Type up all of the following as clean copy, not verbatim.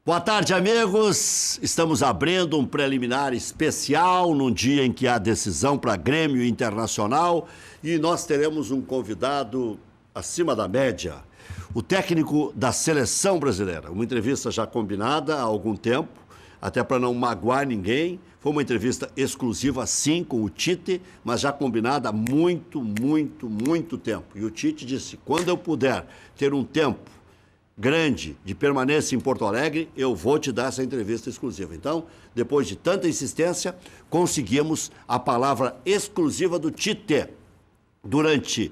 Boa tarde, amigos. Estamos abrindo um preliminar especial num dia em que há decisão para Grêmio Internacional e nós teremos um convidado acima da média, o técnico da Seleção Brasileira. Uma entrevista já combinada há algum tempo, até para não magoar ninguém. Foi uma entrevista exclusiva, sim, com o Tite, mas já combinada há muito tempo. E o Tite disse, quando eu puder ter um tempo grande de permanência em Porto Alegre, eu vou te dar essa entrevista exclusiva. Então, depois de tanta insistência, conseguimos a palavra exclusiva do Tite. Durante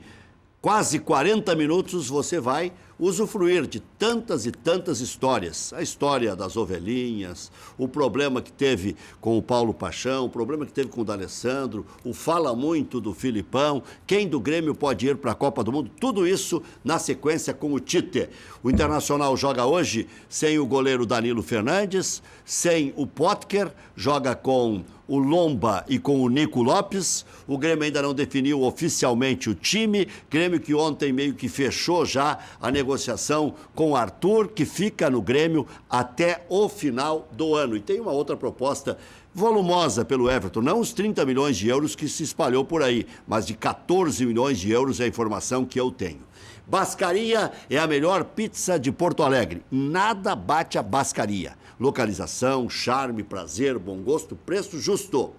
quase 40 minutos você vai usufruir de tantas e tantas histórias. A história das ovelhinhas, o problema que teve com o Paulo Paixão, o problema que teve com o D'Alessandro, o fala muito do Filipão, quem do Grêmio pode ir para a Copa do Mundo, tudo isso na sequência com o Tite. O Internacional joga hoje sem o goleiro Danilo Fernandes, sem o Potker, joga com o Lomba e com o Nico Lopes. O Grêmio ainda não definiu oficialmente o time. Grêmio que ontem meio que fechou já a negociação com o Arthur, que fica no Grêmio até o final do ano. E tem uma outra proposta volumosa pelo Everton, não os 30 milhões de euros que se espalhou por aí, mas de 14 milhões de euros é a informação que eu tenho. Bascaria é a melhor pizza de Porto Alegre. Nada bate a Bascaria. Localização, charme, prazer, bom gosto, preço justo.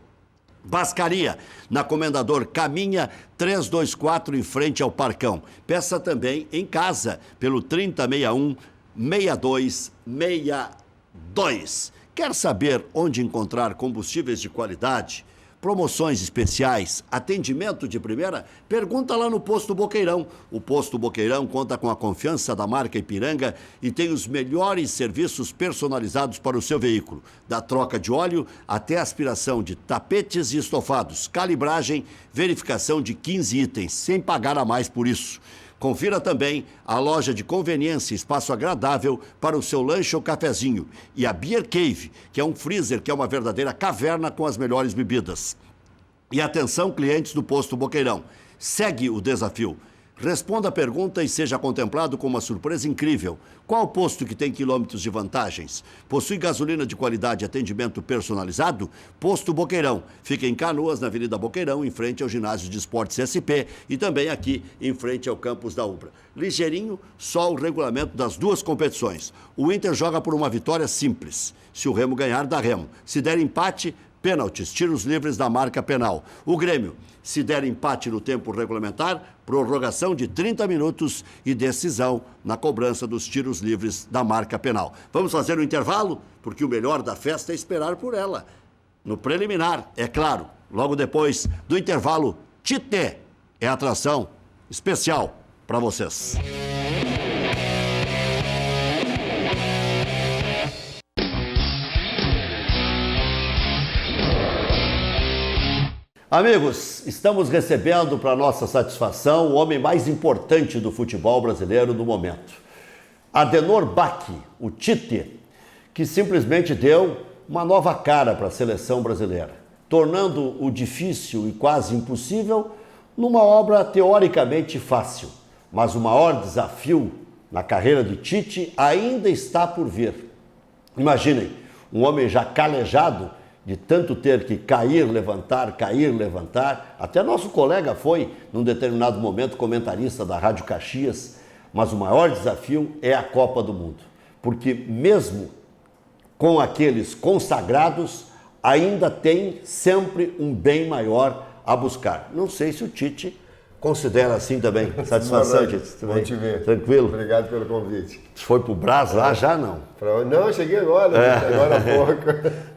Bascaria, na Comendador Caminha 324, em frente ao Parcão. Peça também em casa, pelo 3061-6262. Quer saber onde encontrar combustíveis de qualidade? Promoções especiais, atendimento de primeira? Pergunta lá no Posto Boqueirão. O Posto Boqueirão conta com a confiança da marca Ipiranga e tem os melhores serviços personalizados para o seu veículo. Da troca de óleo até aspiração de tapetes e estofados, calibragem, verificação de 15 itens, sem pagar a mais por isso. Confira também a loja de conveniência, espaço agradável para o seu lanche ou cafezinho. E a Beer Cave, que é um freezer, que é uma verdadeira caverna com as melhores bebidas. E atenção, clientes do Posto Boqueirão, segue o desafio. Responda a pergunta e seja contemplado com uma surpresa incrível. Qual posto que tem quilômetros de vantagens? Possui gasolina de qualidade e atendimento personalizado? Posto Boqueirão. Fica em Canoas, na Avenida Boqueirão, em frente ao Ginásio de Esportes SP e também aqui em frente ao campus da Ubra. Ligeirinho, só o regulamento das duas competições. O Inter joga por uma vitória simples. Se o Remo ganhar, dá Remo. Se der empate, pênaltis, tiros livres da marca penal. O Grêmio, se der empate no tempo regulamentar, prorrogação de 30 minutos e decisão na cobrança dos tiros livres da marca penal. Vamos fazer um intervalo? Porque o melhor da festa é esperar por ela. No preliminar, é claro, logo depois do intervalo, Tite é atração especial para vocês. Amigos, estamos recebendo para nossa satisfação o homem mais importante do futebol brasileiro no momento. Adenor Bach, o Tite, que simplesmente deu uma nova cara para a seleção brasileira, tornando o difícil e quase impossível numa obra teoricamente fácil. Mas o maior desafio na carreira de Tite ainda está por vir. Imaginem, um homem já calejado, de tanto ter que cair, levantar, até nosso colega foi, num determinado momento, comentarista da Rádio Caxias, mas o maior desafio é a Copa do Mundo, porque mesmo com aqueles consagrados, ainda tem sempre um bem maior a buscar. Não sei se o Tite considera assim também. Satisfação, Tite? Bom te ver. Tranquilo? Obrigado pelo convite. Foi pro Brás lá já, não? Não, eu cheguei agora, agora há pouco.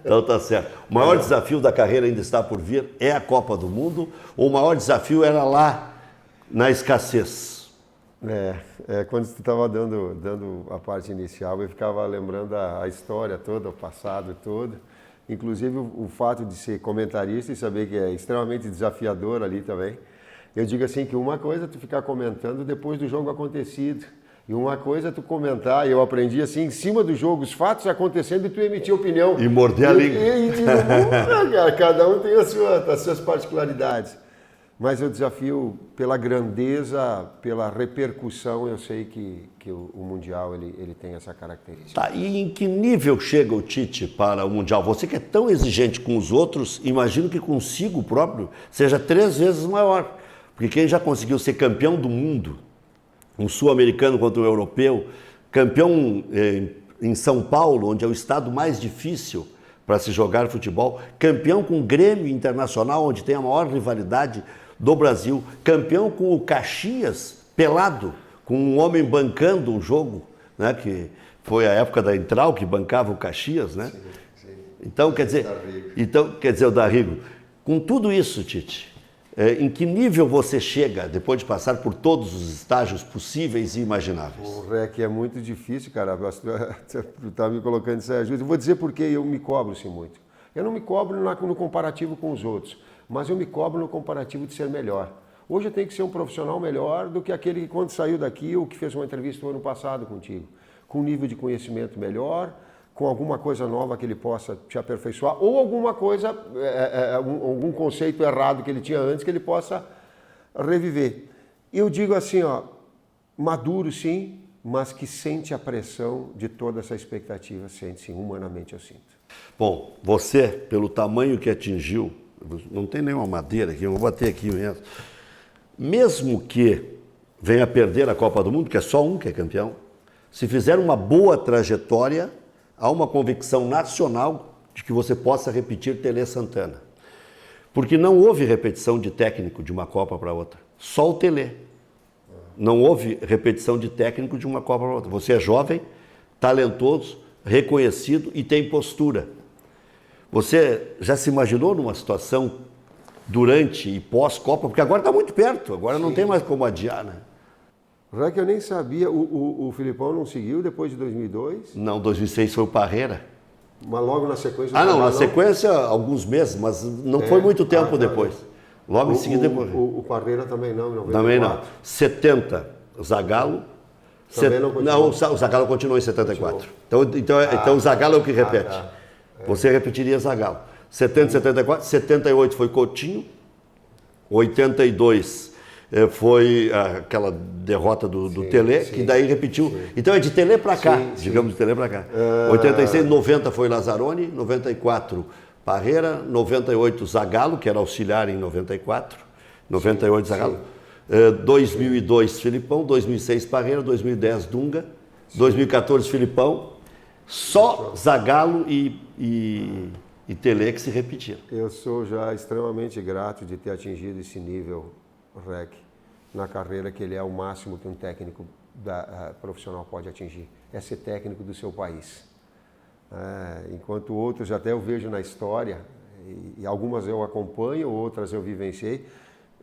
Então tá certo. O maior desafio da carreira ainda está por vir, é a Copa do Mundo, ou o maior desafio era lá na escassez? Quando você estava dando a parte inicial, eu ficava lembrando a história toda, o passado todo. Inclusive o fato de ser comentarista e saber que é extremamente desafiador ali também. Eu digo assim que uma coisa é tu ficar comentando depois do jogo acontecido. E uma coisa é tu comentar, eu aprendi assim, em cima do jogo, os fatos acontecendo e tu emitir opinião. E morder a língua. Cara, cada um tem as suas particularidades. Mas eu desafio pela grandeza, pela repercussão, eu sei que o Mundial ele tem essa característica. Tá, e em que nível chega o Tite para o Mundial? Você que é tão exigente com os outros, imagino que consigo próprio seja 3 vezes maior. Porque quem já conseguiu ser campeão do mundo, um sul-americano contra o europeu, campeão em São Paulo, onde é o estado mais difícil para se jogar futebol, campeão com o Grêmio Internacional, onde tem a maior rivalidade do Brasil, campeão com o Caxias, pelado, com um homem bancando um jogo, né, que foi a época da Entral, que bancava o Caxias, né? Sim, sim. Então, quer dizer, o Darrigo, com tudo isso, Tite, em que nível você chega, depois de passar por todos os estágios possíveis e imagináveis? O REC é muito difícil, cara. Tu tá me colocando isso aí ajuda. Eu vou dizer porque eu me cobro-se muito. Eu não me cobro no comparativo com os outros, mas eu me cobro no comparativo de ser melhor. Hoje eu tenho que ser um profissional melhor do que aquele que quando saiu daqui ou que fez uma entrevista no ano passado contigo. Com um nível de conhecimento melhor, com alguma coisa nova que ele possa te aperfeiçoar, ou alguma coisa, algum conceito errado que ele tinha antes que ele possa reviver. Eu digo assim, ó, maduro sim, mas que sente a pressão de toda essa expectativa, sente sim, humanamente eu sinto. Bom, você, pelo tamanho que atingiu, não tem nenhuma madeira aqui, eu vou bater aqui mesmo. Mesmo que venha perder a Copa do Mundo, que é só um que é campeão, se fizer uma boa trajetória, há uma convicção nacional de que você possa repetir Tele Santana. Porque não houve repetição de técnico de uma Copa para outra. Só o Tele. Não houve repetição de técnico de uma Copa para outra. Você é jovem, talentoso, reconhecido e tem postura. Você já se imaginou numa situação durante e pós-Copa? Porque agora está muito perto, agora não tem mais como adiar, né? Já que eu nem sabia, o Filipão não seguiu depois de 2002? Não, 2006 foi o Parreira. Mas logo na sequência... Na sequência, alguns meses, mas não foi muito tempo depois. Logo em seguida depois. O Parreira também não, em 94. Também não. 70, Zagallo. Não, o Zagallo continuou em 74. Então o Zagallo é o que repete. Você repetiria Zagallo. 70, 74, 78 foi Coutinho, 82 foi aquela derrota do Tele, que daí repetiu. Sim. Então é de Tele para cá, digamos, de Tele para cá. 86, 90 foi Lazzaroni, 94 Parreira, 98 Zagallo, que era auxiliar em 94, 98 Zagallo, 2002 Filipão, 2006 Parreira, 2010 Dunga, 2014 Filipão, só Zagallo e Tele que se repetiram. Eu sou já extremamente grato de ter atingido esse nível, REC, na carreira, que ele é o máximo que um técnico profissional pode atingir. É ser técnico do seu país. Enquanto outros, até eu vejo na história, e algumas eu acompanho, outras eu vivenciei,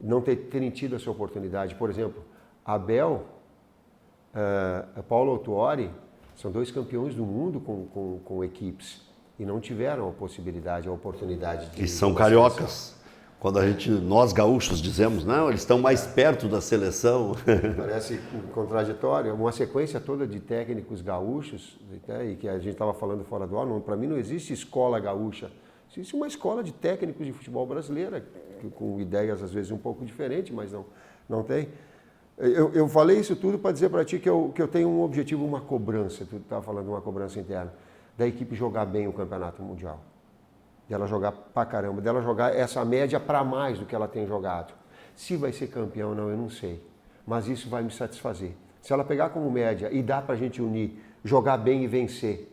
não terem tido essa oportunidade. Por exemplo, Abel, Paulo Autuori, são 2 campeões do mundo com equipes e não tiveram a possibilidade, a oportunidade de... E são cariocas. Quando nós gaúchos dizemos, não, eles estão mais perto da seleção. Parece contraditório. Uma sequência toda de técnicos gaúchos, e que a gente estava falando fora do ar, para mim não existe escola gaúcha. Existe uma escola de técnicos de futebol brasileira, com ideias às vezes um pouco diferentes, mas não tem. Eu falei isso tudo para dizer para ti que eu tenho um objetivo, uma cobrança, tu estava falando de uma cobrança interna, da equipe jogar bem o Campeonato Mundial. Dela jogar pra caramba, dela jogar essa média para mais do que ela tem jogado. Se vai ser campeão, não, eu não sei. Mas isso vai me satisfazer. Se ela pegar como média e dá pra gente unir, jogar bem e vencer.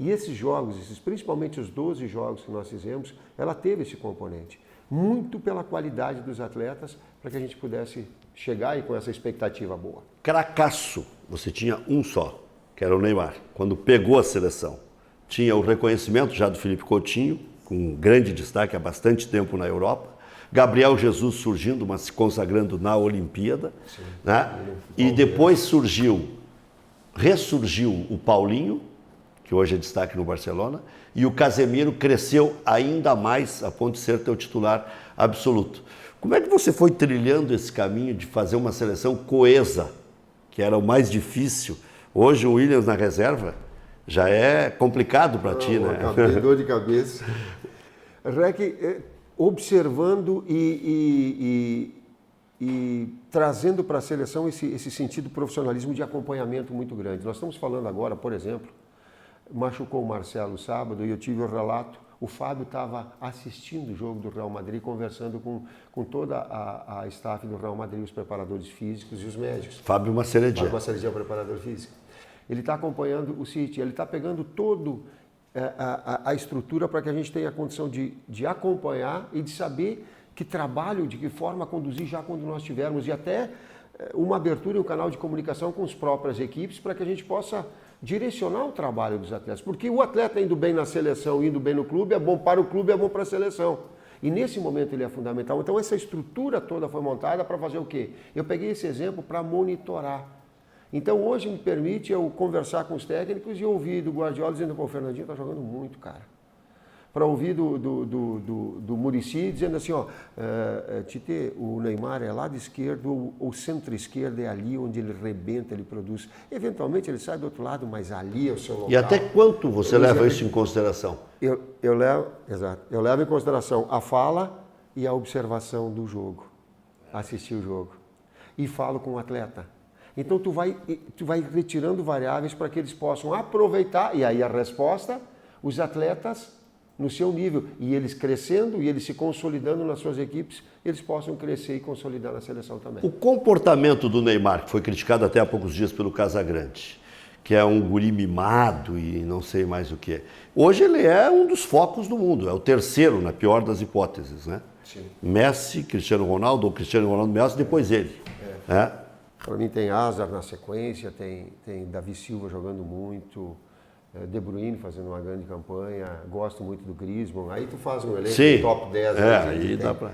E esses jogos, principalmente os 12 jogos que nós fizemos, ela teve esse componente. Muito pela qualidade dos atletas, para que a gente pudesse chegar aí com essa expectativa boa. Cracaço, você tinha um só, que era o Neymar. Quando pegou a seleção, tinha o reconhecimento já do Felipe Coutinho, com grande destaque há bastante tempo na Europa. Gabriel Jesus surgindo, mas se consagrando na Olimpíada. Sim, né? E depois ressurgiu o Paulinho, que hoje é destaque no Barcelona, e o Casemiro cresceu ainda mais a ponto de ser teu titular absoluto. Como é que você foi trilhando esse caminho de fazer uma seleção coesa, que era o mais difícil? Hoje o Williams na reserva já é complicado para ti, né? Dor de cabeça. REC, observando e trazendo para a seleção esse sentido de profissionalismo de acompanhamento muito grande. Nós estamos falando agora, por exemplo, machucou o Marcelo sábado e eu tive o relato, o Fábio estava assistindo o jogo do Real Madrid, conversando com toda a staff do Real Madrid, os preparadores físicos e os médicos. Fábio Maceredia. Fábio Maceredia é o preparador físico. Ele está acompanhando o City, ele está pegando todo a estrutura para que a gente tenha a condição de acompanhar e de saber que trabalho, de que forma conduzir já quando nós tivermos, e até uma abertura e um canal de comunicação com as próprias equipes para que a gente possa direcionar o trabalho dos atletas. Porque o atleta indo bem na seleção, indo bem no clube, é bom para o clube, é bom para a seleção. E nesse momento ele é fundamental. Então essa estrutura toda foi montada para fazer o quê? Eu peguei esse exemplo para monitorar. Então hoje me permite eu conversar com os técnicos e ouvir do Guardiola dizendo, pô, o Fernandinho está jogando muito, cara. Para ouvir do Muricy dizendo assim, ó, Tite, o Neymar é lado esquerdo ou centro-esquerdo, é ali onde ele rebenta, ele produz. Eventualmente ele sai do outro lado, mas ali é o seu local. E até quanto você leva isso em consideração? Eu levo em consideração a fala e a observação do jogo, assistir o jogo. E falo com o atleta. Então tu vai retirando variáveis para que eles possam aproveitar, e aí a resposta, os atletas no seu nível, e eles crescendo e eles se consolidando nas suas equipes, eles possam crescer e consolidar na seleção também. O comportamento do Neymar, que foi criticado até há poucos dias pelo Casagrande, que é um guri mimado e não sei mais o que é. Hoje ele é um dos focos do mundo, é o terceiro, na pior das hipóteses, né? Sim. Messi, Cristiano Ronaldo, ou Cristiano Ronaldo, Messi, depois ele. Para mim tem Hazard na sequência, tem Davi Silva jogando muito, De Bruyne fazendo uma grande campanha, gosto muito do Griezmann, aí tu faz um elenco top 10. Aí dá pra...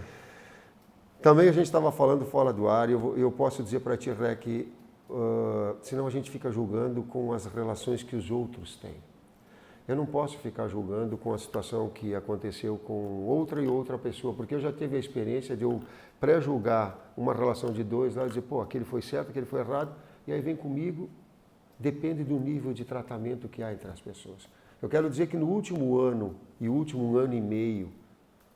Também a gente estava falando fora do ar, e eu posso dizer para ti, Ré, que senão a gente fica julgando com as relações que os outros têm. Eu não posso ficar julgando com a situação que aconteceu com outra e outra pessoa, porque eu já tive a experiência de eu pré-julgar uma relação de dois, lá e dizer, pô, aquele foi certo, aquele foi errado, e aí vem comigo. Depende do nível de tratamento que há entre as pessoas. Eu quero dizer que no último ano e último ano e meio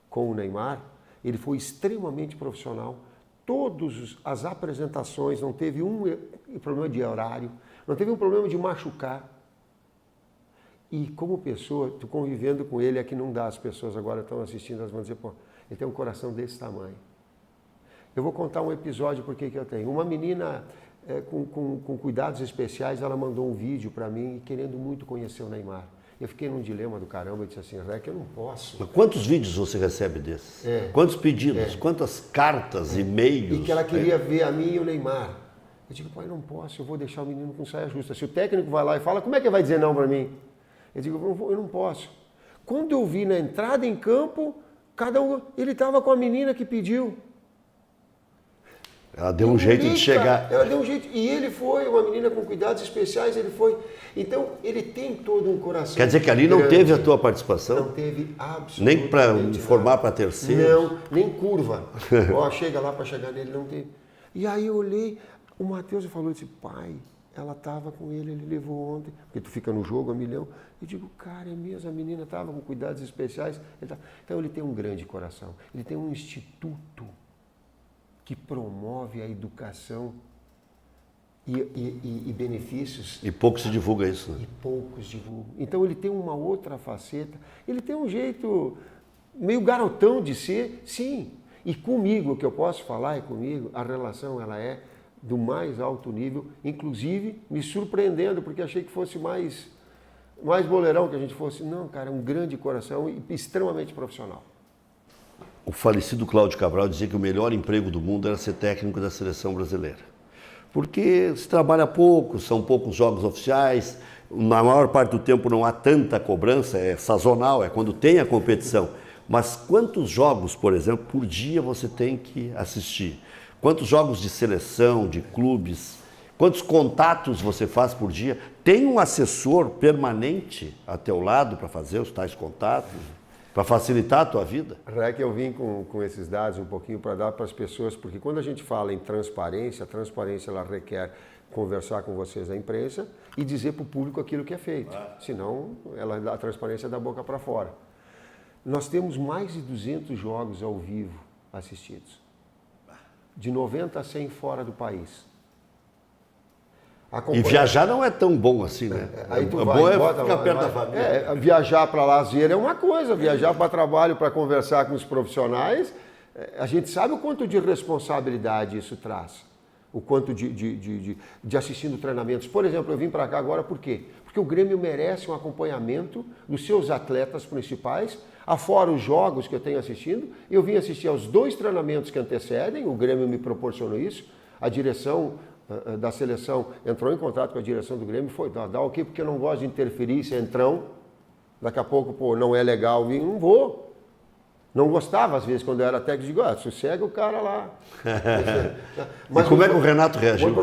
com o Neymar, ele foi extremamente profissional. Todas as apresentações, não teve um problema de horário, não teve um problema de machucar. E como pessoa, tu convivendo com ele, é que não dá, as pessoas agora estão assistindo, elas vão dizer, pô, ele tem um coração desse tamanho. Eu vou contar um episódio porque que eu tenho. Uma menina... com cuidados especiais, ela mandou um vídeo para mim querendo muito conhecer o Neymar. Eu fiquei num dilema do caramba e disse assim, Rec, eu não posso. Mas quantos vídeos você recebe desses? Quantos pedidos? Quantas cartas, e-mails? E que ela queria ver a mim e o Neymar. Eu digo, pai, não posso, eu vou deixar o menino com saia justa. Se o técnico vai lá e fala, como é que vai dizer não para mim? Eu digo, eu não posso. Quando eu vi na entrada em campo, ele estava com a menina que pediu. Ela deu um jeito de chegar. Ela deu um jeito. E ele foi, uma menina com cuidados especiais, ele foi. Então, ele tem todo um coração. Quer dizer que ali não teve a tua participação? Não teve absolutamente nem para informar para terceiros? Não, nem curva. Ó, chega lá para chegar nele, não teve. E aí eu olhei, o Matheus falou, disse, pai, ela estava com ele levou ontem, porque tu fica no jogo a milhão. Eu digo, cara, é mesmo, a menina estava com cuidados especiais. Então, ele tem um grande coração. Ele tem um instituto que promove a educação e benefícios. E pouco se divulga isso, né? E poucos divulgam. Então ele tem uma outra faceta, ele tem um jeito meio garotão de ser, sim. E comigo, o que eu posso falar é comigo, a relação ela é do mais alto nível, inclusive me surpreendendo, porque achei que fosse mais boleirão, que a gente fosse. Não, cara, é um grande coração e extremamente profissional. O falecido Cláudio Cabral dizia que o melhor emprego do mundo era ser técnico da seleção brasileira. Porque se trabalha pouco, são poucos jogos oficiais, na maior parte do tempo não há tanta cobrança, é sazonal, é quando tem a competição. Mas quantos jogos, por exemplo, por dia você tem que assistir? Quantos jogos de seleção, de clubes? Quantos contatos você faz por dia? Tem um assessor permanente a teu lado para fazer os tais contatos? Para facilitar a tua vida? Rec, eu vim com esses dados um pouquinho para dar para as pessoas, porque quando a gente fala em transparência, a transparência ela requer conversar com vocês da imprensa e dizer para o público aquilo que é feito. Senão, a transparência é da boca para fora. Nós temos mais de 200 jogos ao vivo assistidos. De 90 a 100 fora do país. E viajar não é tão bom assim, né? Aí tu bom é bota, ficar perto da família. Viajar para lazer é uma coisa, viajar para trabalho, para conversar com os profissionais, a gente sabe o quanto de responsabilidade isso traz. O quanto de assistindo treinamentos. Por exemplo, eu vim para cá agora por quê? Porque o Grêmio merece um acompanhamento dos seus atletas principais, afora os jogos que eu tenho assistindo. Eu vim assistir aos 2 treinamentos que antecedem, o Grêmio me proporcionou isso, a direção da seleção entrou em contato com a direção do Grêmio, foi dá ok, porque eu não gosto de interferir, se é entrão, daqui a pouco, pô, não é legal vir, não vou. Não gostava, às vezes, quando eu era técnico, digo, sossega o cara lá. Mas como é que o Renato reagiu?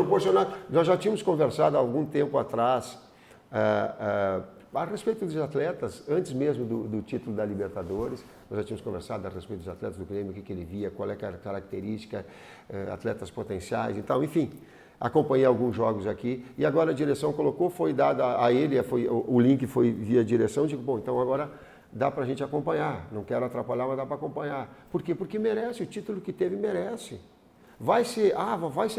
Nós já tínhamos conversado há algum tempo atrás a respeito dos atletas, antes mesmo do título da Libertadores, nós já tínhamos conversado a respeito dos atletas do Grêmio, o que ele via, qual é a característica, atletas potenciais e tal, enfim. Acompanhei alguns jogos aqui e agora a direção colocou, foi dada a ele, o link foi via direção, digo, bom, então agora dá para a gente acompanhar, não quero atrapalhar, mas dá para acompanhar. Por quê? Porque merece, o título que teve merece. Vai ser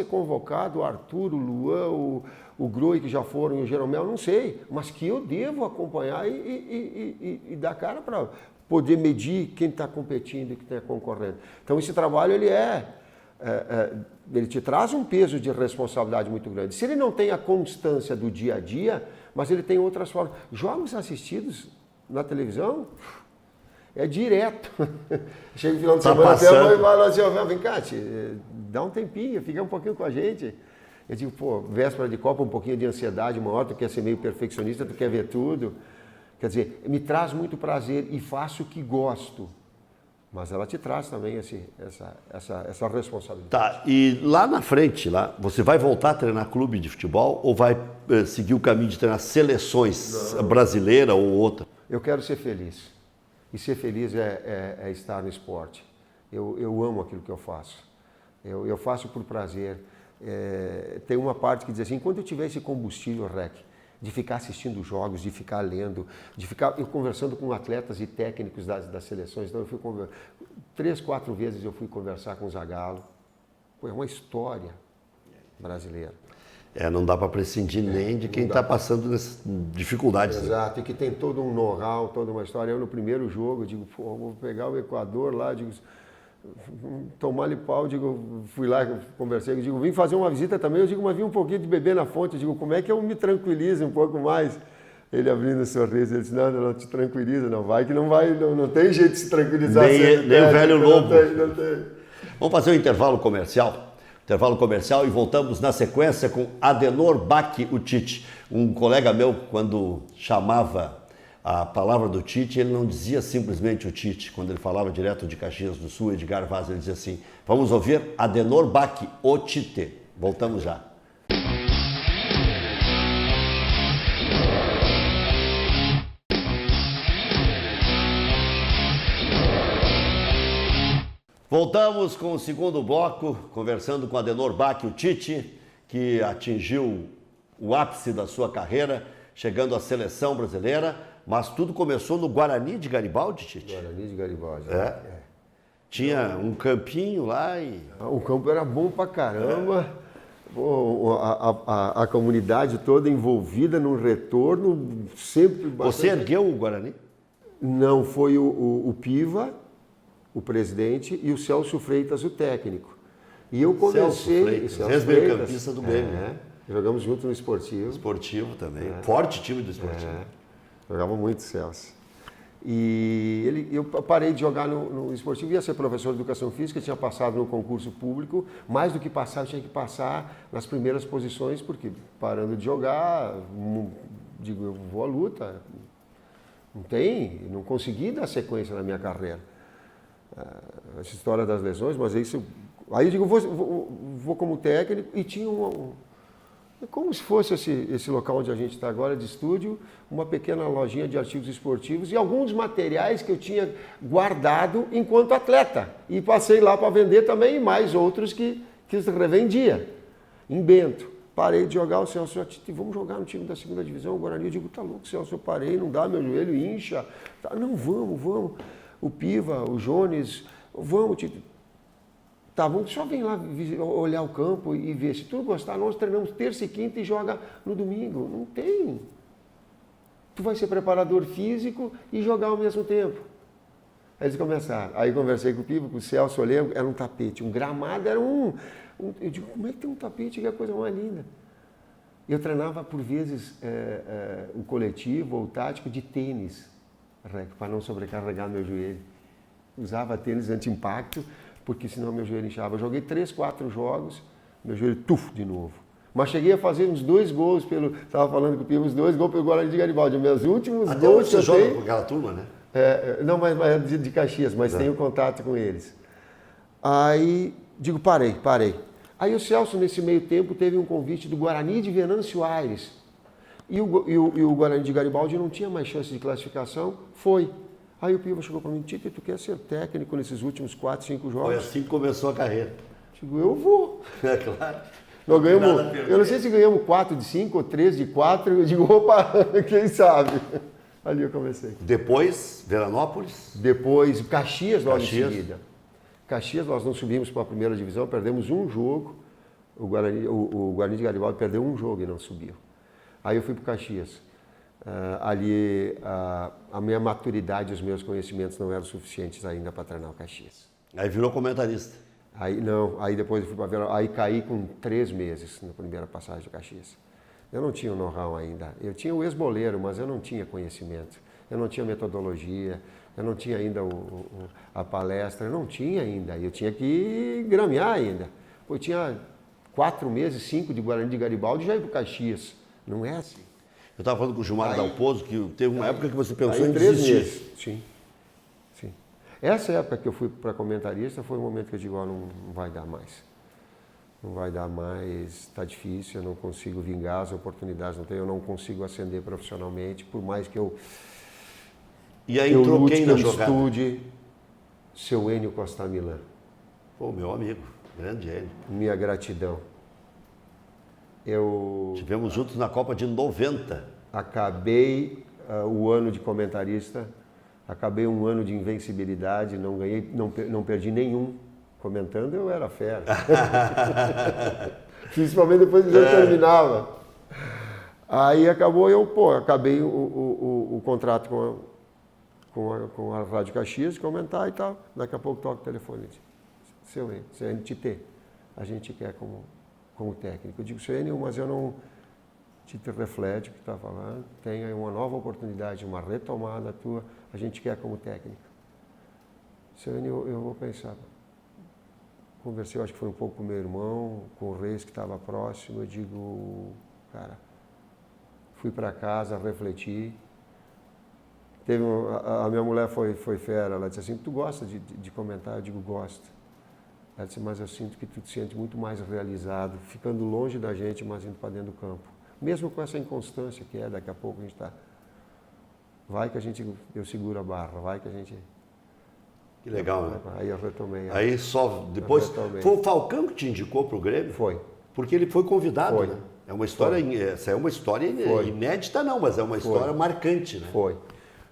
convocado o Arthur, o Luan, o Groi, que já foram, e o Jeromel, não sei, mas que eu devo acompanhar e dar cara para poder medir quem está competindo e quem está concorrendo. Então esse trabalho, ele te traz um peso de responsabilidade muito grande. Se ele não tem a constância do dia a dia, mas ele tem outras formas. Jogos assistidos na televisão é direto. Chega no final de semana, até vai assim, vem cá, dá um tempinho, fica um pouquinho com a gente. Eu digo, pô, véspera de Copa, um pouquinho de ansiedade maior, tu quer ser meio perfeccionista, tu quer ver tudo. Quer dizer, me traz muito prazer e faço o que gosto. Mas ela te traz também essa responsabilidade. Tá, e lá na frente, você vai voltar a treinar clube de futebol ou vai seguir o caminho de treinar seleções brasileira ou outra? Eu quero ser feliz. E ser feliz é estar no esporte. Eu amo aquilo que eu faço. Eu faço por prazer. Tem uma parte que diz assim, enquanto eu tiver esse combustível, Rec, de ficar assistindo jogos, de ficar lendo, de ficar conversando com atletas e técnicos das seleções. Então eu fui 3, 4 vezes eu fui conversar com o Zagallo. Pô, é uma história brasileira. Não dá para prescindir nem de quem está passando nessas dificuldades. Exato, e que tem todo um know-how, toda uma história. Eu no primeiro jogo, eu digo, pô, vou pegar o Equador lá, digo, tomar-lhe pau, digo, fui lá, conversei, digo, vim fazer uma visita também, eu digo, mas vim um pouquinho de beber na fonte, eu digo, como é que eu me tranquilizo um pouco mais? Ele abrindo o sorriso, ele disse, não te tranquiliza, não vai, que não tem jeito de se tranquilizar. Nem o velho lobo. Não tem. Vamos fazer um intervalo comercial e voltamos na sequência com Adenor Bach, o Tite. Um colega meu, quando chamava a palavra do Tite, ele não dizia simplesmente o Tite. Quando ele falava direto de Caxias do Sul, Edgar Vaz, ele dizia assim, vamos ouvir Adenor Bach, o Tite. Voltamos já. Voltamos com o segundo bloco, conversando com Adenor Bach, o Tite, que atingiu o ápice da sua carreira, chegando à seleção brasileira, mas tudo começou no Guarani de Garibaldi, Tite? Guarani de Garibaldi. Tinha um campinho lá e... O campo era bom pra caramba, a comunidade toda envolvida no retorno, sempre... Você ergueu o Guarani? Não, foi o Piva, o presidente, e o Celso Freitas, o técnico. E eu comecei... Ex-meio-campista do Grêmio. Jogamos junto no Esportivo. Esportivo também. Forte time do Esportivo. Jogava muito, Celso. E eu parei de jogar no Esportivo, ia ser professor de Educação Física, tinha passado no concurso público, mais do que passar, eu tinha que passar nas primeiras posições, porque parando de jogar, digo, eu vou à luta. Não consegui dar sequência na minha carreira. Essa história das lesões, mas isso... Aí eu digo, vou como técnico, e tinha como se fosse esse local onde a gente está agora, de estúdio, uma pequena lojinha de artigos esportivos e alguns materiais que eu tinha guardado enquanto atleta. E passei lá para vender também, e mais outros que revendia, em Bento. Parei de jogar, o Celso, vamos jogar no time da segunda divisão, o Guarani. Eu digo, tá louco, Celso, eu parei, não dá, meu joelho incha. Não, vamos. o Piva, o Jones, vamos, tá bom, só vem lá olhar o campo e ver. Se tu gostar, nós treinamos terça e quinta e joga no domingo. Não tem. Tu vai ser preparador físico e jogar ao mesmo tempo. Aí eles começaram. Aí conversei com o Piva, com o Celso, olhei, era um tapete. Um gramado era um... Eu digo, como é que tem um tapete que é a coisa mais linda? Eu treinava, por vezes, o coletivo ou o tático de tênis, para não sobrecarregar meu joelho. Usava tênis anti-impacto, porque senão meu joelho inchava. Eu joguei 3, 4 jogos, meu joelho de novo. Mas cheguei a fazer uns 2 gols estava falando com o Piva, uns 2 gols pelo Guarani de Garibaldi. Meus últimos até gols você joga com aquela turma, né? Não, mas é de Caxias, mas tenho contato com eles. Aí, digo, parei. Aí o Celso, nesse meio tempo, teve um convite do Guarani de Venâncio Aires. E o Guarani de Garibaldi não tinha mais chance de classificação, foi. Aí o Piva chegou para mim, Tito, tu quer ser técnico nesses últimos 4, 5 jogos? Foi assim que começou a carreira. Digo, eu vou. É claro. Nós ganhamos, eu não sei se ganhamos 4 de 5 ou 3 de 4, eu digo, opa, quem sabe? Ali eu comecei. Depois, Veranópolis? Depois, Caxias logo em seguida. Caxias, nós não subimos para a primeira divisão, perdemos um jogo. O Guarani de Garibaldi perdeu um jogo e não subiu. Aí eu fui para o Caxias. Ali a minha maturidade e os meus conhecimentos não eram suficientes ainda para treinar o Caxias. Aí virou comentarista. Aí depois eu fui para Veranópolis. Aí caí com 3 meses na primeira passagem do Caxias. Eu não tinha o know-how ainda. Eu tinha o ex-boleiro, mas eu não tinha conhecimento. Eu não tinha metodologia, eu não tinha ainda a palestra, eu não tinha ainda. Eu tinha que gramear ainda. Eu tinha 4 meses, 5 de Guarani de Garibaldi e já ia para o Caxias. Não é assim. Eu estava falando com o Gilmar Dalpozo, que teve uma época que você pensou em 3 desistir. meses. Sim. Essa época que eu fui para comentarista foi o momento que eu digo, não vai dar mais. Não vai dar mais, está difícil, eu não consigo vingar as oportunidades, eu não consigo ascender profissionalmente, por mais que eu... E aí entrou lute, quem na jogada? Estude, seu Enio Costa Milan. Pô, meu amigo, grande Enio. Minha gratidão. Tivemos juntos na Copa de 90. Acabei o ano de comentarista, acabei um ano de invencibilidade, não ganhei, não perdi nenhum. Comentando, eu era fera. Principalmente depois que já terminava. Aí acabou, acabei o contrato com a Rádio Caxias, comentar e tal. Daqui a pouco toca o telefone. Seu NTT, a gente quer como técnico. Eu digo, seu Enio, mas eu não... Tito reflete o que está falando. Tem aí uma nova oportunidade, uma retomada tua. A gente quer como técnico. Seu Enio, eu vou pensar... Conversei, acho que foi um pouco com meu irmão, com o Reis que estava próximo. Eu digo, cara, fui para casa, refleti. A minha mulher foi fera, ela disse assim, tu gosta de comentar? Eu digo, gosto. Ela disse, mas eu sinto que tu te sente muito mais realizado, ficando longe da gente, mas indo para dentro do campo. Mesmo com essa inconstância que daqui a pouco a gente está... Vai que eu seguro a barra, vai que a gente... Que legal, né? Aí eu retomei. Aí só depois... Foi o Falcão que te indicou para o Grêmio? Foi. Porque ele foi convidado, Foi. né? É uma história, essa é uma história inédita não, mas é uma história marcante, né?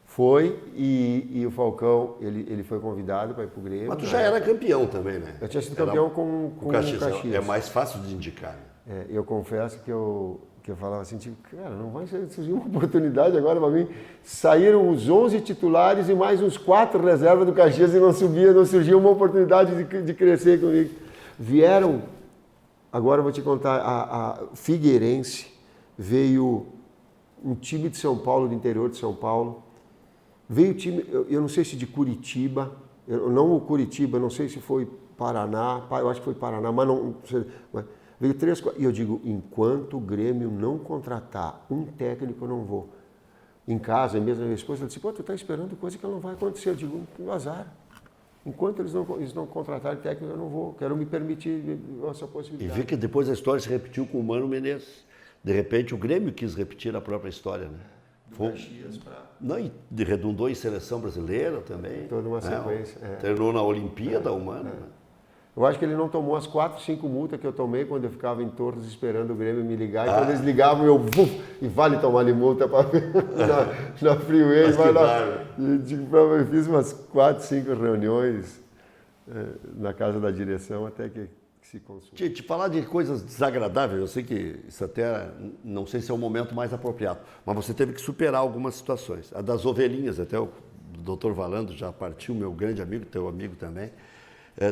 Foi, e o Falcão, ele foi convidado para ir para o Grêmio. Mas tu já era campeão também, né? Eu tinha sido campeão com o Caxias. É mais fácil de indicar, né? Eu confesso que eu falava assim, tipo, cara, não vai surgir uma oportunidade agora para mim. Saíram os 11 titulares e mais uns 4 reservas do Caxias e não surgia uma oportunidade de crescer comigo. Vieram, agora eu vou te contar, a Figueirense, veio um time de São Paulo, do interior de São Paulo, veio time, eu não sei se de Curitiba, não o Curitiba, não sei se foi Paraná, eu acho que foi Paraná, mas não sei, veio 3, 4, e eu digo, enquanto o Grêmio não contratar um técnico, eu não vou. Em casa, mesmo a minha esposa, ela disse, pô, tu está esperando coisa que não vai acontecer. Eu digo, azar. Enquanto eles não contratarem técnico, eu não vou. Quero me permitir essa possibilidade. E vê que depois a história se repetiu com o Mano Menezes. De repente, o Grêmio quis repetir a própria história, né? Não, e redundou em seleção brasileira também. Toda uma sequência. Treinou na Olimpíada, o Mano. Né? Eu acho que ele não tomou as 4, 5 multas que eu tomei quando eu ficava em Torres esperando o Grêmio me ligar. E quando eles ligavam, eu e vale tomar-lhe multa na freeway. Mas vai que lá. barba. Eu fiz umas 4, 5 reuniões na casa da direção até que se consultou. Te falar de coisas desagradáveis, eu sei que isso até, não sei se é o momento mais apropriado, mas você teve que superar algumas situações. A das ovelhinhas, até o Dr. Valando já partiu, meu grande amigo, teu amigo também.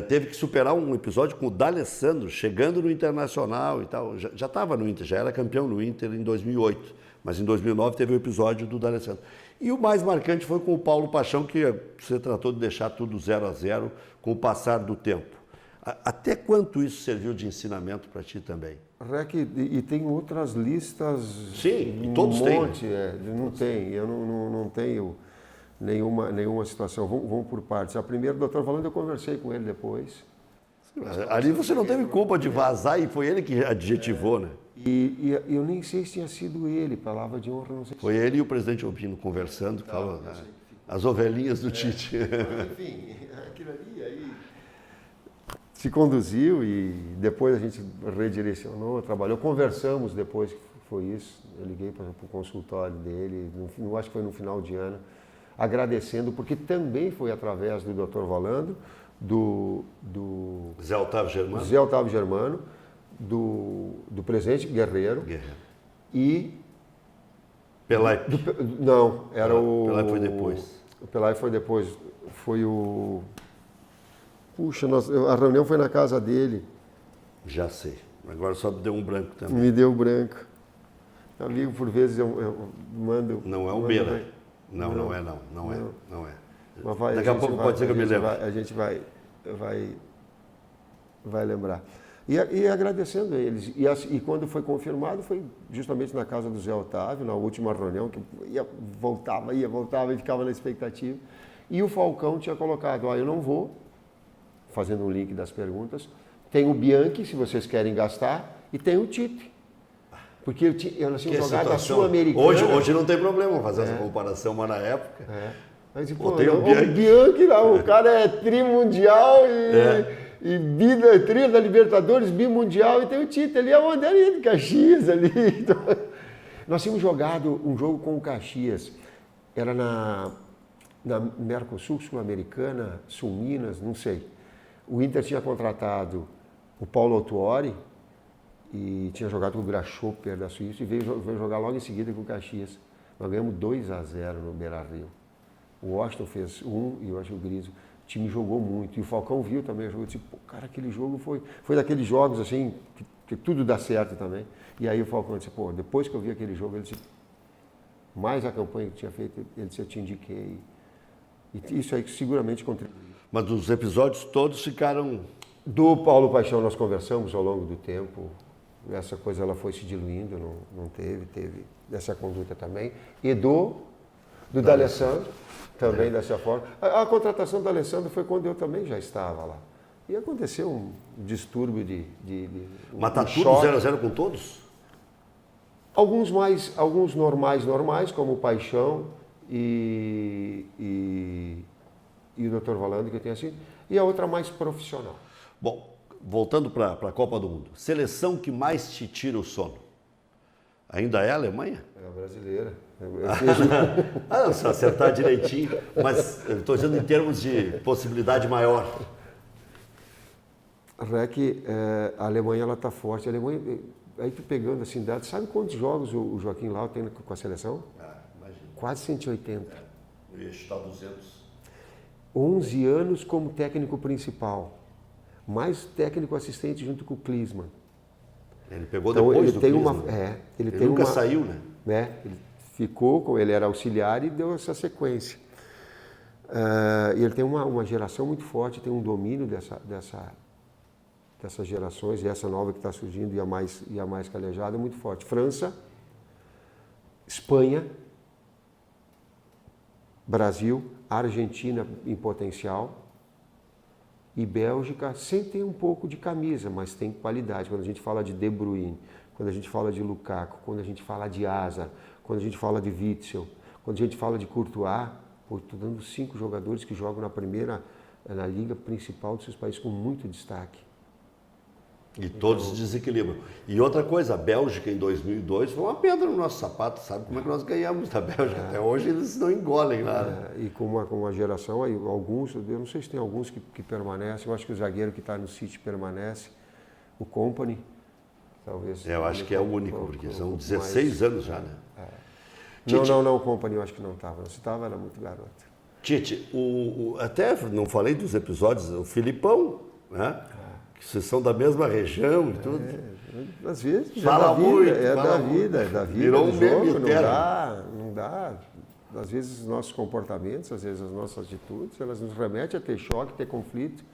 Teve que superar um episódio com o D'Alessandro, chegando no Internacional e tal. Já estava no Inter, já era campeão no Inter em 2008, mas em 2009 teve o episódio do D'Alessandro. E o mais marcante foi com o Paulo Paixão, que você tratou de deixar tudo 0-0 com o passar do tempo. Até quanto isso serviu de ensinamento para ti também? Rec, e tem outras listas. Sim, e todos têm. Não tem, eu não tenho nenhuma situação. Vamos por partes. A primeira, o doutor Valando, eu conversei com ele depois. Ali você não teve culpa de vazar e foi ele que adjetivou, né? E eu nem sei se tinha sido ele, palavra de honra, não sei. Foi ele e o presidente Opino conversando, as ovelhinhas do Tite. Enfim, aquilo ali aí se conduziu e depois a gente redirecionou, trabalhou, conversamos depois que foi isso. Eu liguei para o consultório dele, acho que foi no final de ano, agradecendo, porque também foi através do Dr. Valando, do Zé Otávio Germano, do presidente Guerreiro. E... Pelai. Não, era o... Pelai foi depois. O Pelai foi depois. Foi o... Puxa, a reunião foi na casa dele. Já sei. Agora só deu um branco também. Me deu branco. Amigo, por vezes eu mando... Não é o Beira. Não é. Mas vai, daqui a pouco pode ser que eu me lembre. A gente vai lembrar. E agradecendo a eles. E quando foi confirmado, foi justamente na casa do Zé Otávio, na última reunião, que voltava e ficava na expectativa. E o Falcão tinha colocado, eu não vou, fazendo um link das perguntas, tem o Bianchi, se vocês querem gastar, e tem o Tite. Porque eu nasci jogado a Sul-Americana. Hoje não tem problema fazer essa comparação, mas na época... Mas, o Bianchi lá, o cara é trimundial e tri da Libertadores, bimundial, e tem o Tite ali, aonde ali de Caxias ali. Então, nós tínhamos jogado um jogo com o Caxias, era na Mercosul, Sul-Americana, Sul-Minas, não sei. O Inter tinha contratado o Paulo Autuori e tinha jogado com o Grasshopper da Suíça e veio jogar logo em seguida com o Caxias. Nós ganhamos 2-0 no Beira-Rio. O Washington fez 1 e eu acho que o Gris. O time jogou muito. E o Falcão viu também o jogo. Eu disse, cara, aquele jogo foi daqueles jogos assim, que tudo dá certo também. E aí o Falcão disse, depois que eu vi aquele jogo, ele disse, mais a campanha que tinha feito, ele disse, eu te indiquei. E isso aí seguramente contribuiu. Mas os episódios todos ficaram... Do Paulo Paixão nós conversamos ao longo do tempo. Essa coisa ela foi se diluindo, não teve essa conduta também. E do D'Alessandro, também dessa forma. A contratação do D'Alessandro foi quando eu também já estava lá. E aconteceu um distúrbio Mas está tudo 0-0 com todos? Alguns normais, como o Paixão e o Dr. Valando, que eu tenho assim, e a outra mais profissional. Bom, voltando para a Copa do Mundo, seleção que mais te tira o sono? Ainda é a Alemanha? É a brasileira. Se acertar direitinho, mas eu estou dizendo em termos de possibilidade maior. Rec, a Alemanha está forte. A Alemanha, aí tu pegando assim, sabe quantos jogos o Joaquim Löw tem com a seleção? Imagina. Quase 180. Eu ia chutar 200. 11 anos como técnico principal, mais técnico assistente junto com o Klinsmann. Ele pegou depois ele do tem Klinsmann. Ele tem nunca saiu, né? Ele ficou, ele era auxiliar e deu essa sequência. E ele tem uma geração muito forte, tem um domínio dessas gerações, e essa nova que está surgindo e a mais calejada, muito forte. França, Espanha, Brasil, Argentina em potencial e Bélgica, sem ter um pouco de camisa, mas tem qualidade. Quando a gente fala de De Bruyne, quando a gente fala de Lukaku, quando a gente fala de Hazard, quando a gente fala de Witzel, quando a gente fala de Courtois, estou dando 5 jogadores que jogam na primeira na liga principal dos seus países com muito destaque. E todos desequilibram. E outra coisa, a Bélgica em 2002 foi uma pedra no nosso sapato. Sabe como é que nós ganhamos da Bélgica? Até hoje eles não engolem nada. E com uma geração, aí, alguns, eu não sei se tem alguns que permanecem, eu acho que o zagueiro que está no City permanece, o Kompany, talvez. Eu acho que é o único, porque são 16 anos já, né? Não, o Kompany eu acho que não estava. Se estava, era muito garoto. Tite, até não falei dos episódios, o Filipão, né? Que vocês são da mesma região e tudo. Às vezes, fala muito, é da vida. Virou um meme eterno. Não dá. Às vezes os nossos comportamentos, às vezes as nossas atitudes, elas nos remetem a ter choque, ter conflito.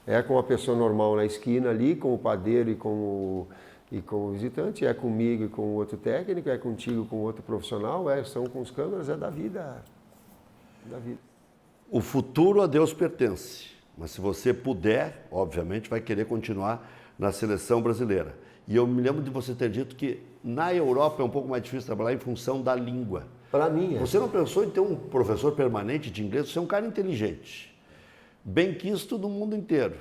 É com a pessoa normal na esquina ali, com o padeiro e com o visitante, é comigo e com o outro técnico, é contigo com o outro profissional, são com os câmeras, é da vida. O futuro a Deus pertence, mas se você puder, obviamente, vai querer continuar na seleção brasileira. E eu me lembro de você ter dito que na Europa é um pouco mais difícil trabalhar em função da língua. Para mim, Você não pensou em ter um professor permanente de inglês? Você é um cara inteligente, bem quisto no mundo inteiro,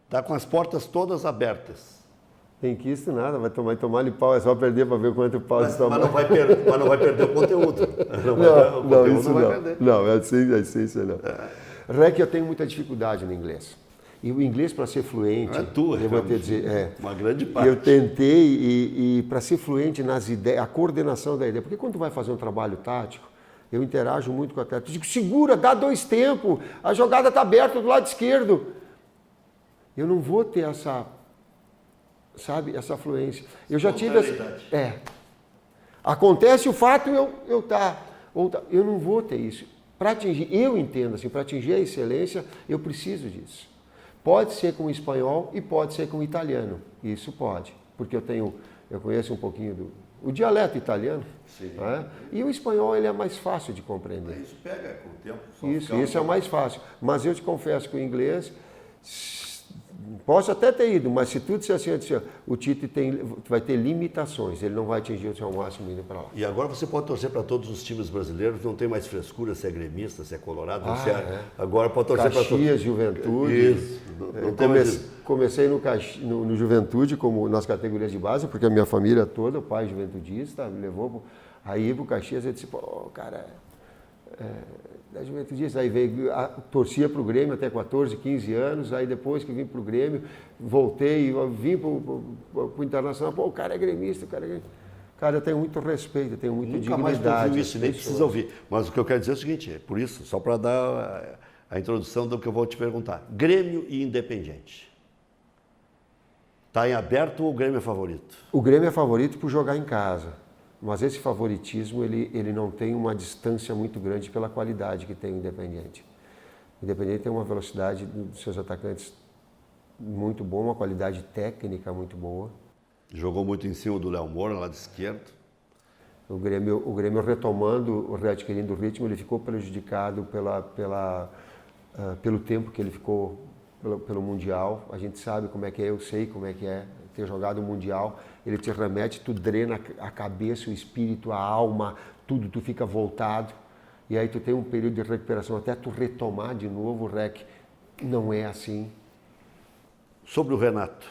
está com as portas todas abertas. Tem que isso nada, vai tomar-lhe pau, é só perder para ver quanto pau Mas não vai perder o conteúdo. Isso não. Não, a essência não. Rec, eu tenho muita dificuldade no inglês. E o inglês, para ser fluente, eu vou te dizer, uma grande parte. Eu tentei, e para ser fluente nas ideias, a coordenação da ideia, porque quando tu vai fazer um trabalho tático, eu interajo muito com o atleta. Eu digo, segura, dá 2 tempos, a jogada está aberta do lado esquerdo. Eu não vou ter essa fluência. Eu já tive acontece o fato, eu não vou ter isso. Para atingir, eu entendo assim, para atingir a excelência, eu preciso disso. Pode ser com o espanhol e pode ser com o italiano. Isso pode, porque eu conheço um pouquinho o dialeto italiano. Sim. Né? E o espanhol ele é mais fácil de compreender. Isso pega com o tempo. Isso é mais fácil. Mas eu te confesso que o inglês, posso até ter ido, mas se tudo disser assim, o Tite vai ter limitações, ele não vai atingir o seu máximo indo para lá. E agora você pode torcer para todos os times brasileiros, não tem mais frescura se é gremista, se é colorado, agora pode torcer para todos. Caxias, Juventude. Isso. Comecei no Juventude, como nas categorias de base, porque a minha família toda, o pai juventudista, me levou aí para o Caxias, eu disse, pô, cara, da Juventude, aí torcia para o Grêmio até 14, 15 anos, aí depois que vim para o Grêmio, voltei, vim para o Internacional, pô, o cara é gremista, Cara, eu tenho muito respeito, eu tenho muita dignidade. Nunca mais ouviu isso, nem precisa ouvir. Mas o que eu quero dizer é o seguinte, é por isso, só para dar a introdução do que eu vou te perguntar. Grêmio e Independiente. Está em aberto ou o Grêmio é favorito? O Grêmio é favorito por jogar em casa. Mas esse favoritismo, ele não tem uma distância muito grande pela qualidade que tem o Independiente. O Independiente tem uma velocidade dos seus atacantes muito boa, uma qualidade técnica muito boa. Jogou muito em cima do Léo Moura, lá de esquerdo. O Grêmio retomando, readquirindo o ritmo, ele ficou prejudicado pelo tempo que ele ficou pelo Mundial. A gente sabe como é que é, eu sei como é que é ter jogado o Mundial. Ele te remete, tu drena a cabeça, o espírito, a alma, tudo, tu fica voltado. E aí tu tem um período de recuperação até tu retomar de novo o REC. Não é assim. Sobre o Renato,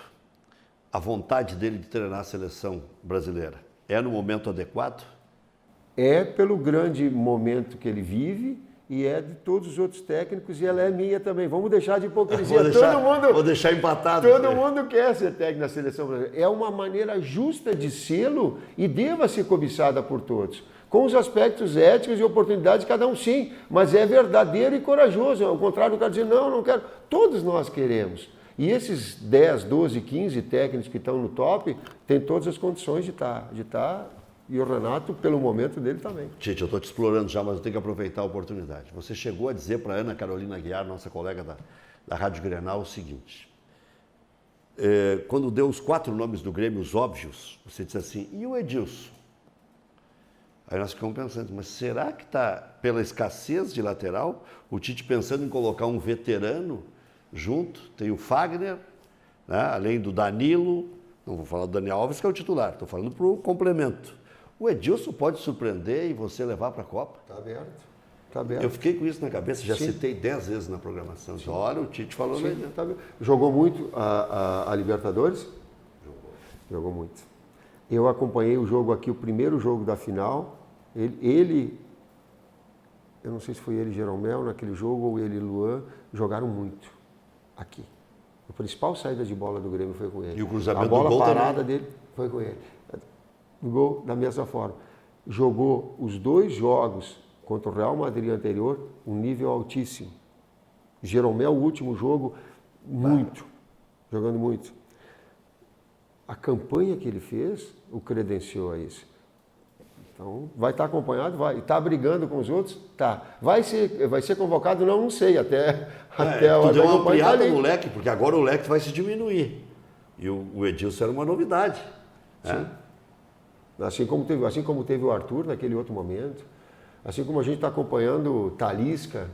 a vontade dele de treinar a seleção brasileira é no momento adequado? É pelo grande momento que ele vive e é de todos os outros técnicos e ela é minha também. Vamos deixar de hipocrisia. Vou deixar empatado. Todo mundo quer ser técnico na seleção brasileira. É uma maneira justa de sê-lo e deva ser cobiçada por todos. Com os aspectos éticos e oportunidades de cada um, sim, mas é verdadeiro e corajoso. Ao contrário do cara dizer, não quero. Todos nós queremos. E esses 10, 12, 15 técnicos que estão no top têm todas as condições de estar. E o Renato, pelo momento dele, também. Tite, eu estou te explorando já, mas eu tenho que aproveitar a oportunidade. Você chegou a dizer para a Ana Carolina Aguiar, nossa colega da Rádio Grenal, o seguinte. Quando deu os 4 nomes do Grêmio, os óbvios, você disse assim, e o Edilson? Aí nós ficamos pensando, mas será que está, pela escassez de lateral, o Tite pensando em colocar um veterano junto? Tem o Fagner, né, além do Danilo, não vou falar do Daniel Alves, que é o titular, estou falando para o complemento. O Edilson pode surpreender e você levar para a Copa? Está aberto. Tá aberto. Eu fiquei com isso na cabeça, já Sim. citei 10 vezes na programação. Então, olha, o Tite falou Sim, mesmo. tá aberto. Jogou muito a Libertadores? Jogou muito. Eu acompanhei o jogo aqui, o primeiro jogo da final. Ele eu não sei se foi ele e Jeromel naquele jogo ou ele e Luan, jogaram muito aqui. A principal saída de bola do Grêmio foi com ele. E o cruzamento a bola do gol parada também. dele foi com ele. O gol da mesma forma. Jogou os 2 jogos contra o Real Madrid anterior, um nível altíssimo. Jeromel, o último jogo, muito. Jogando muito. A campanha que ele fez o credenciou a isso. Então, vai estar acompanhado? Vai. Está brigando com os outros? Tá. Vai ser convocado? Não sei. Até a hora tu deu da uma campanha tá ampliada ali. no leque, porque agora o leque vai se diminuir. E o Edilson era uma novidade. Sim. Assim como teve o Arthur naquele outro momento. Assim como a gente está acompanhando o Talisca,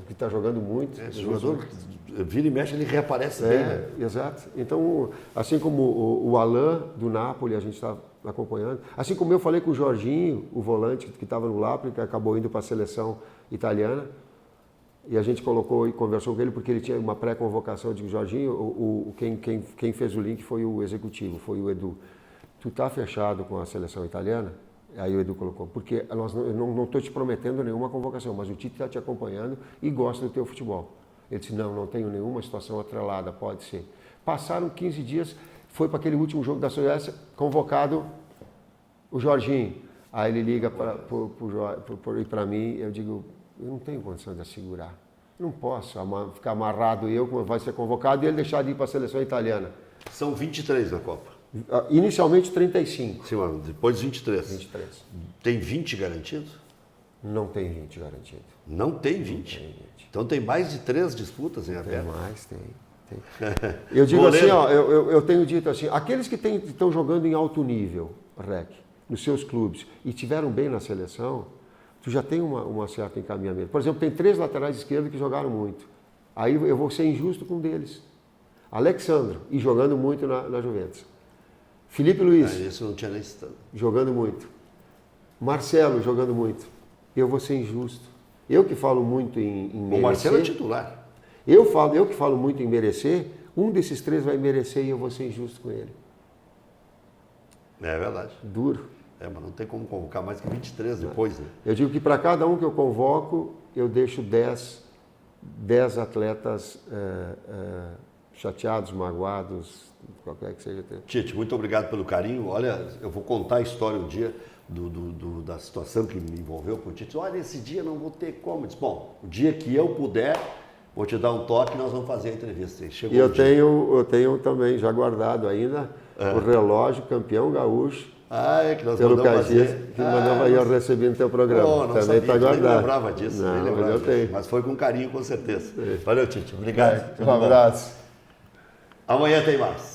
que está jogando muito. Esse jogador, vira e mexe, ele reaparece bem, né? Exato. Então, assim como o Alain do Napoli, a gente está acompanhando. Assim como eu falei com o Jorginho, o volante que estava no Napoli, que acabou indo para a seleção italiana, e a gente colocou e conversou com ele porque ele tinha uma pré-convocação. Eu digo, Jorginho, quem fez o link foi o executivo, foi o Edu. Tu está fechado com a seleção italiana? Aí o Edu colocou, porque eu não estou te prometendo nenhuma convocação, mas o Tite está te acompanhando e gosta do teu futebol. Ele disse, não tenho nenhuma situação atrelada, pode ser. Passaram 15 dias, foi para aquele último jogo da Suécia, convocado o Jorginho. Aí ele liga para mim, eu digo, eu não tenho condição de assegurar. Não posso ficar amarrado vai ser convocado e ele deixar de ir para a seleção italiana. São 23 na Copa. Inicialmente 35. Sim, mano, depois 23. 23. Tem 20 garantidos? Não tem 20 garantido. Não tem 20? Não tem 20. Então tem mais de 3 disputas em aberto. Tem mais, tem. Eu digo assim, eu tenho dito assim, aqueles que estão jogando em alto nível, REC, nos seus clubes, e tiveram bem na seleção, tu já tem uma certa encaminhamento. Por exemplo, tem 3 laterais esquerdos que jogaram muito. Aí eu vou ser injusto com um deles. Alexandro, e jogando muito na Juventus. Felipe Luiz, Isso não tinha nem citado. jogando muito. Marcelo, jogando muito. Eu vou ser injusto. Eu que falo muito em merecer. O Marcelo é titular. Eu que falo muito em merecer, um desses 3 vai merecer e eu vou ser injusto com ele. É verdade. Duro. Mas não tem como convocar mais que 23 depois, né? Eu digo que para cada um que eu convoco, eu deixo 10 atletas chateados, magoados, qualquer que seja. Tite, muito obrigado pelo carinho. Olha, eu vou contar a história um dia da situação que me envolveu com o Tite. Olha, esse dia não vou ter como. Eu disse, bom, o dia que eu puder, vou te dar um toque e nós vamos fazer a entrevista. E eu tenho também já guardado ainda o relógio campeão gaúcho. Que nós pelo mandamos Caxias, fazer. que mandava eu receber no teu programa. Também está guardado. Nem lembrava disso. Não, nem lembrava mas eu disso. tenho. Mas foi com carinho, com certeza. Valeu, Tite. Obrigado. Um abraço. Amanhã tem mais.